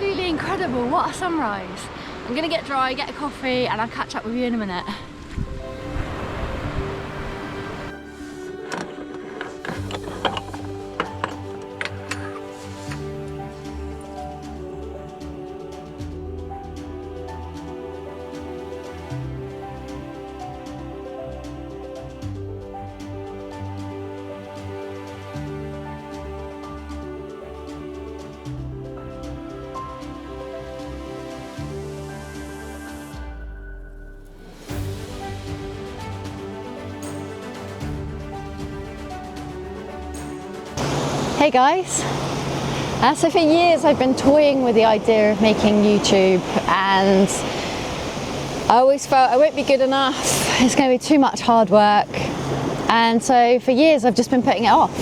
absolutely incredible. What a sunrise. I'm gonna get dry, get a coffee, and I'll catch up with you in a minute. Hey guys, so for years I've been toying with the idea of making YouTube, and I always felt I won't be good enough, it's going to be too much hard work, and so for years I've just been putting it off.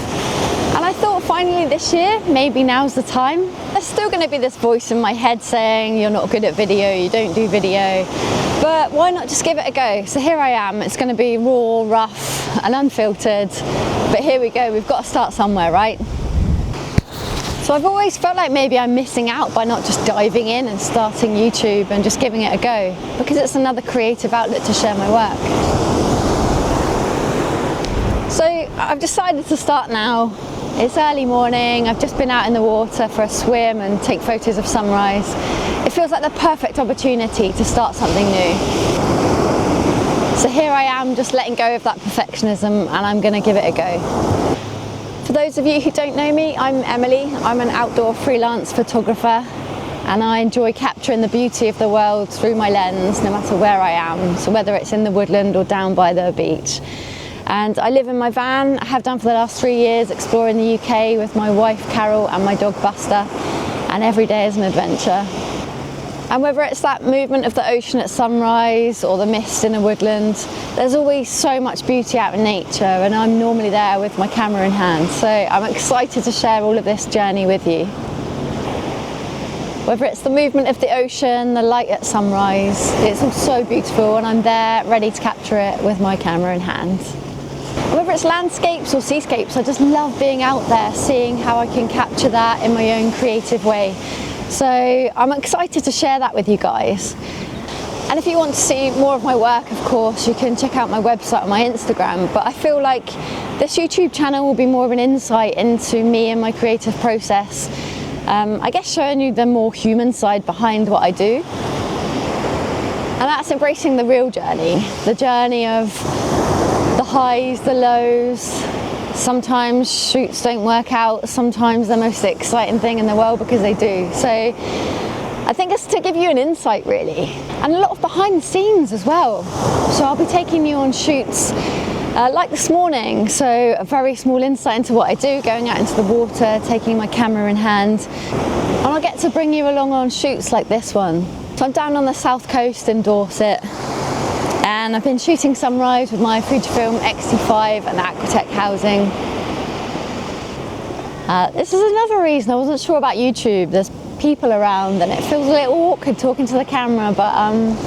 And I thought finally this year, maybe now's the time. There's still going to be this voice in my head saying you're not good at video, you don't do video, but why not just give it a go? So here I am, it's going to be raw, rough and unfiltered, but here we go, we've got to start somewhere, right? So I've always felt like maybe I'm missing out by not just diving in and starting YouTube and just giving it a go, because it's another creative outlet to share my work. So I've decided to start now. It's early morning, I've just been out in the water for a swim and take photos of sunrise. It feels like the perfect opportunity to start something new. So here I am, just letting go of that perfectionism, and I'm going to give it a go. For those of you who don't know me, I'm Emily. I'm an outdoor freelance photographer, and I enjoy capturing the beauty of the world through my lens, no matter where I am. So whether it's in the woodland or down by the beach. And I live in my van. I have done for the last 3 years, exploring the UK with my wife Carol and my dog Buster, and every day is an adventure. And whether it's that movement of the ocean at sunrise or the mist in a woodland, there's always so much beauty out in nature, and I'm normally there with my camera in hand. So I'm excited to share all of this journey with you. Whether it's the movement of the ocean, the light at sunrise, it's all so beautiful, and I'm there ready to capture it with my camera in hand. Whether it's landscapes or seascapes, I just love being out there, seeing how I can capture that in my own creative way. So I'm excited to share that with you guys. And if you want to see more of my work, of course, you can check out my website or my Instagram. But I feel like this YouTube channel will be more of an insight into me and my creative process. I guess showing you the more human side behind what I do. And that's embracing the real journey. The journey of the highs, the lows. Sometimes shoots don't work out, sometimes they're the most exciting thing in the world because they do. So I think it's to give you an insight really, and a lot of behind the scenes as well. So I'll be taking you on shoots like this morning, so a very small insight into what I do, going out into the water, taking my camera in hand, and I'll get to bring you along on shoots like this one. So I'm down on the south coast in Dorset, and I've been shooting sunrise with my Fujifilm X-T5 and Aquatech housing. This is another reason I wasn't sure about YouTube. There's people around and it feels a little awkward talking to the camera, but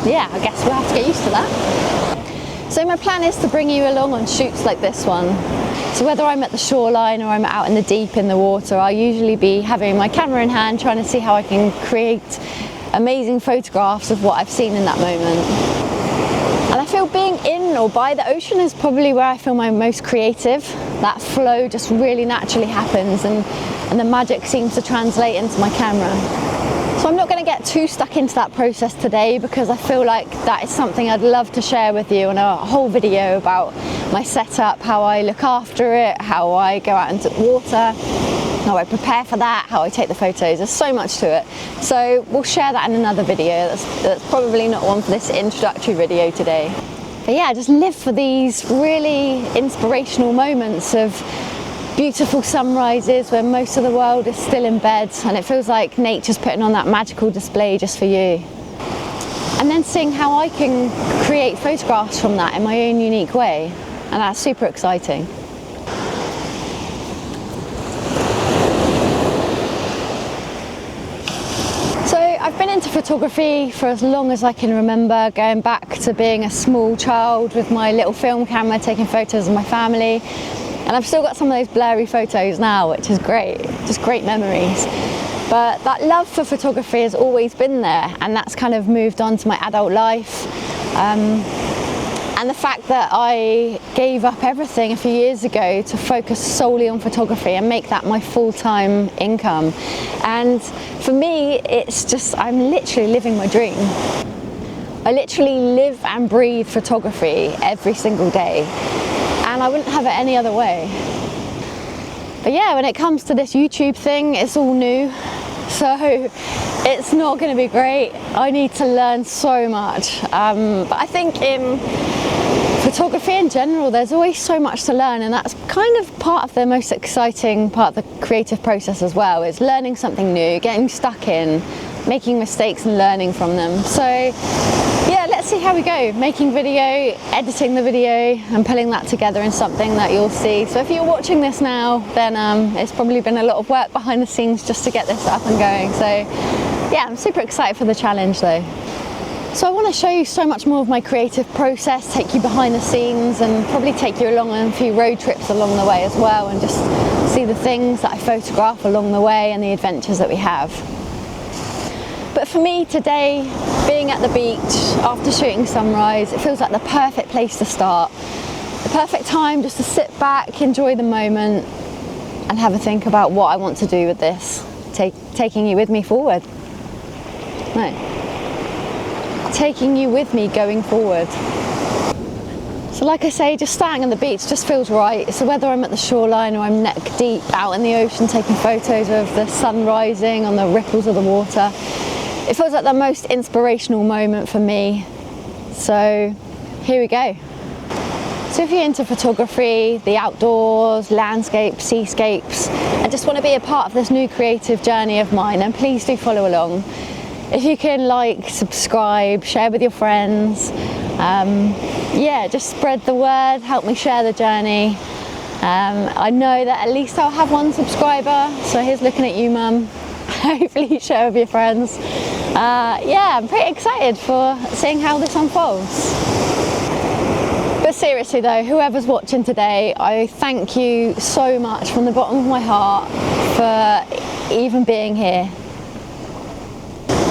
yeah, I guess we'll have to get used to that. So my plan is to bring you along on shoots like this one. So whether I'm at the shoreline or I'm out in the deep in the water, I'll usually be having my camera in hand, trying to see how I can create amazing photographs of what I've seen in that moment. And I feel being in or by the ocean is probably where I feel my most creative. That flow just really naturally happens, and the magic seems to translate into my camera. So I'm not going to get too stuck into that process today, because I feel like that is something I'd love to share with you in a whole video about my setup, how I look after it, how I go out into the water, how I prepare for that, how I take the photos. There's so much to it. So we'll share that in another video. That's probably not one for this introductory video today. But yeah, just live for these really inspirational moments of beautiful sunrises where most of the world is still in bed, and it feels like nature's putting on that magical display just for you. And then seeing how I can create photographs from that in my own unique way. And that's super exciting. I've been into photography for as long as I can remember, going back to being a small child with my little film camera taking photos of my family, and I've still got some of those blurry photos now, which is great, just great memories. But that love for photography has always been there, and that's kind of moved on to my adult life. And the fact that I gave up everything a few years ago to focus solely on photography and make that my full-time income. And for me, it's just, I'm literally living my dream. I literally live and breathe photography every single day, and I wouldn't have it any other way. But yeah, when it comes to this YouTube thing, it's all new, so it's not going to be great. I need to learn so much, but I think in photography in general, there's always so much to learn, and that's kind of part of the most exciting part of the creative process as well, is learning something new, getting stuck in, making mistakes and learning from them. So yeah, let's see how we go, making video, editing the video and pulling that together in something that you'll see. So if you're watching this now, then it's probably been a lot of work behind the scenes just to get this up and going. So yeah, I'm super excited for the challenge though. So I want to show you so much more of my creative process, take you behind the scenes and probably take you along on a few road trips along the way as well, and just see the things that I photograph along the way and the adventures that we have. But for me today, being at the beach after shooting sunrise, it feels like the perfect place to start. The perfect time just to sit back, enjoy the moment and have a think about what I want to do with this. Taking you with me forward. No. Taking you with me going forward. So like I say, just starting on the beach just feels right. So whether I'm at the shoreline or I'm neck deep out in the ocean taking photos of the sun rising on the ripples of the water, it feels like the most inspirational moment for me. So here we go. So if you're into photography, the outdoors, landscapes, seascapes, and just want to be a part of this new creative journey of mine, then please do follow along. If you can like, subscribe, share with your friends, yeah, just spread the word, help me share the journey. I know that at least I'll have one subscriber, so here's looking at you, Mum. Hopefully you share with your friends. Yeah, I'm pretty excited for seeing how this unfolds. But seriously though, whoever's watching today, I thank you so much from the bottom of my heart for even being here.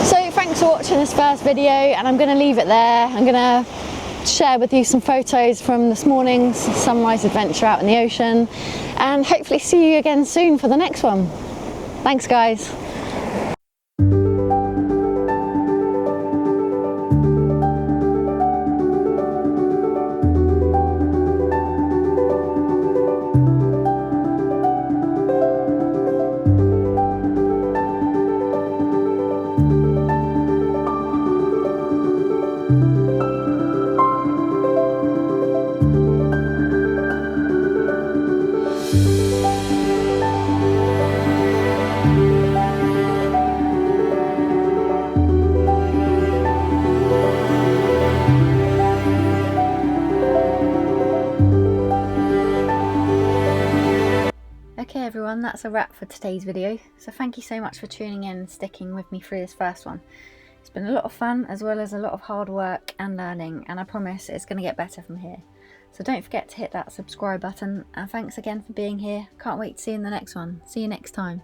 So thanks for watching this first video, and I'm going to leave it there. I'm going to share with you some photos from this morning's sunrise adventure out in the ocean, and hopefully see you again soon for the next one. Thanks guys. Okay everyone, that's a wrap for today's video. So thank you so much for tuning in and sticking with me through this first one. It's been a lot of fun as well as a lot of hard work and learning, and I promise it's going to get better from here. So don't forget to hit that subscribe button, and thanks again for being here. Can't wait to see you in the next one. See you next time.